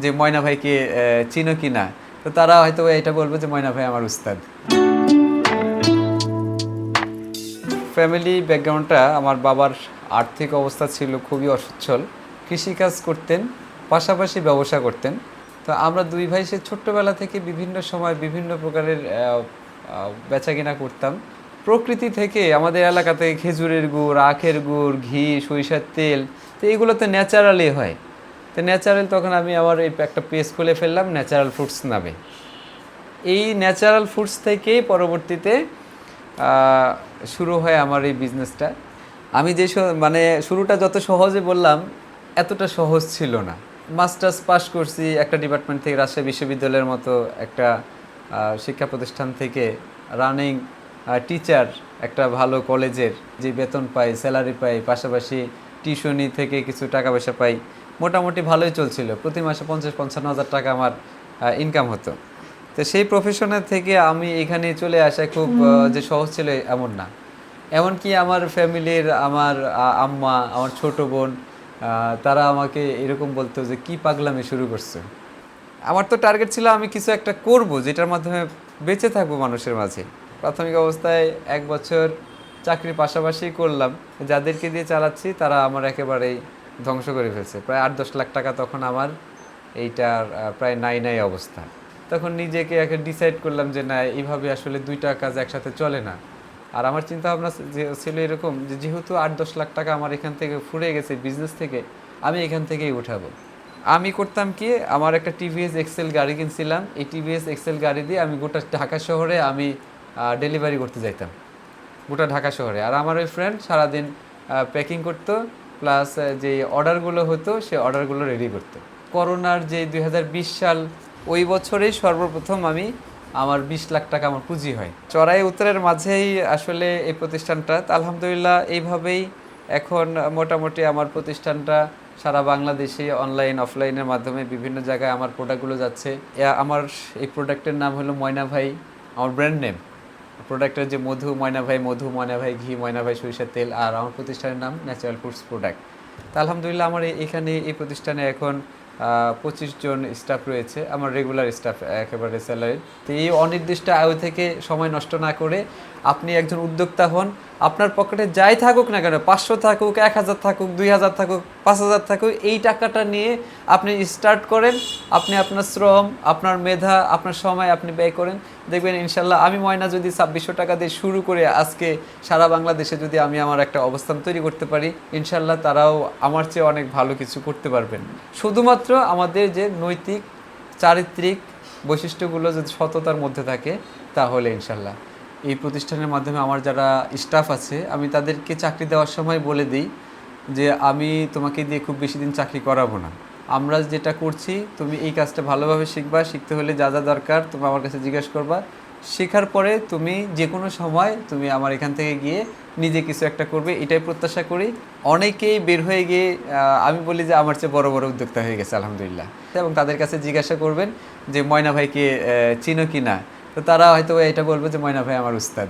যে ময়না ভাইকে চিনো কি না, তো তারা হয়তো এটা বলবে যে ময়না ভাই আমার উস্তাদ। ফ্যামিলি ব্যাকগ্রাউন্ডটা, আমার বাবার আর্থিক অবস্থা ছিল খুবই অসচ্ছল। কৃষিকাজ করতেন, পাশাপাশি ব্যবসা করতেন। তো আমরা দুই ভাই সে ছোট্টবেলা থেকে বিভিন্ন সময় বিভিন্ন প্রকারের বেচাকেনা করতাম। প্রকৃতি থেকে আমাদের এলাকা থেকে খেজুরের গুড়, আখের গুড়, ঘি, সরিষার তেল, তো এগুলো তো ন্যাচারালি হয়। তো ন্যাচারাল, তখন আমি আমার এই একটা পেজ খুলে ফেললাম ন্যাচারাল ফ্রুটস নামে। এই ন্যাচারাল ফুডস থেকেই পরবর্তীতে শুরু হয় আমার এই বিজনেসটা। আমি যে মানে শুরুটা যত সহজে বললাম, এতটা সহজ ছিল না। মাস্টার্স পাস করছি একটা ডিপার্টমেন্ট থেকে, রাজশাহী বিশ্ববিদ্যালয়ের মতো একটা শিক্ষা প্রতিষ্ঠান থেকে। রানিং টিচার একটা ভালো কলেজের, যে বেতন পাই, স্যালারি পাই, পাশাপাশি টিউশনি থেকে কিছু টাকা পয়সা পাই। মোটামুটি ভালোই চলছিল, প্রতি মাসে 50-55 হাজার টাকা আমার ইনকাম হতো। তো সেই প্রফেশনের থেকে আমি এখানে চলে আসা খুব যে সহজ ছিল এমন না। এমনকি আমার ফ্যামিলির, আমার আম্মা, আমার ছোট বোন, তারা আমাকে এরকম বলতো যে কি পাগলামি শুরু করছে। আমার তো টার্গেট ছিল আমি কিছু একটা করব যেটার মাধ্যমে বেঁচে থাকবো মানুষের মাঝে। প্রাথমিক অবস্থায় 1 বছর চাকরির পাশাপাশি করলাম। যাদেরকে দিয়ে চালাচ্ছি তারা আমার একেবারেই ধ্বংস করে ফেলছে। প্রায় 8-10 লাখ টাকা তখন আমার এইটার প্রায় নাই নাই অবস্থা। তখন নিজেকে একটা ডিসাইড করলাম যে না, এইভাবে আসলে দুইটা কাজ একসাথে চলে না। আর আমার চিন্তা ভাবনা ছিল এরকম যে যেহেতু 8-10 লাখ টাকা আমার এখান থেকে ফুরে গেছে বিজনেস থেকে, আমি এখান থেকেই উঠাবো। আমি করতাম কি, আমার একটা টিভিএস এক্সেল গাড়ি কিনছিলাম। এই টিভিএস এক্সেল গাড়ি দিয়ে আমি গোটা ঢাকা শহরে আমি ডেলিভারি করতে যাইতাম, গোটা ঢাকা শহরে। আর আমার ওই ফ্রেন্ড সারাদিন প্যাকিং করতো, প্লাস যে অর্ডারগুলো হতো সে অর্ডারগুলো রেডি করতো। করোনার যে 2020 সাল, ওই বছরেই সর্বপ্রথম আমি আমার 20 লাখ টাকা আমার পুঁজি হয়। চড়াই উত্তরের মাঝেই আসলে এই প্রতিষ্ঠানটা, তা আলহামদুলিল্লাহ এইভাবেই এখন মোটামুটি আমার প্রতিষ্ঠানটা সারা বাংলাদেশে অনলাইন অফলাইনের মাধ্যমে বিভিন্ন জায়গায় আমার প্রোডাক্টগুলো যাচ্ছে। আমার এই প্রোডাক্টের নাম হলো ময়না ভাই, আমার ব্র্যান্ড নেম। প্রোডাক্টের যে মধু, ময়না ভাই মধু, ময়না ভাই ঘি, ময়না ভাই সরিষার তেল, আর আমার প্রতিষ্ঠানের নাম ন্যাচারাল ফুডস প্রোডাক্ট। তা আলহামদুলিল্লাহ আমার এখানে এই প্রতিষ্ঠানে এখন 25 জন স্টাফ রয়েছে, আমার রেগুলার স্টাফ একেবারে স্যালারি। তো এই অনির্দিষ্ট আয়ু থেকে সময় নষ্ট না করে আপনি একজন উদ্যোক্তা হন। আপনার পকেটে যাই থাকুক না কেন, 500 থাকুক, 1000 থাকুক, 2000 থাকুক, 5000 থাকুক, এই টাকাটা নিয়ে আপনি স্টার্ট করেন। আপনি আপনার শ্রম, আপনার মেধা, আপনার সময় আপনি ব্যয় করেন, দেখবেন ইনশাল্লাহ। আমি ময়না যদি 2600 টাকা দিয়ে শুরু করে আজকে সারা বাংলাদেশে যদি আমি আমার একটা অবস্থান তৈরি করতে পারি, ইনশাল্লাহ তারাও আমার চেয়ে অনেক ভালো কিছু করতে পারবেন। শুধুমাত্র আমাদের যে নৈতিক চারিত্রিক বৈশিষ্ট্যগুলো যদি সততার মধ্যে থাকে, তাহলে ইনশাল্লাহ। এই প্রতিষ্ঠানের মাধ্যমে আমার যারা স্টাফ আছে, আমি তাদেরকে চাকরি দেওয়ার সময় বলে দিই যে আমি তোমাকে দিয়ে খুব বেশি দিন চাকরি করাবো না। আমরা যেটা করছি, তুমি এই কাজটা ভালোভাবে শিখবা, শিখতে হলে যা যা দরকার তুমি আমার কাছে জিজ্ঞাসা করবা। শেখার পরে তুমি যে কোনো সময় তুমি আমার এখান থেকে গিয়ে নিজে কিছু একটা করবে, এটাই প্রত্যাশা করি। অনেকেই বের হয়ে গিয়ে আমি বলি যে আমার চেয়ে বড় বড় উদ্যোক্তা হয়ে গেছে আলহামদুলিল্লাহ। এবং তাদের কাছে জিজ্ঞাসা করবেন যে ময়না ভাইকে চিনো কি না, তো তারা হয়তো এটা বলবে যে ময়না ভাই আমার উস্তাদ।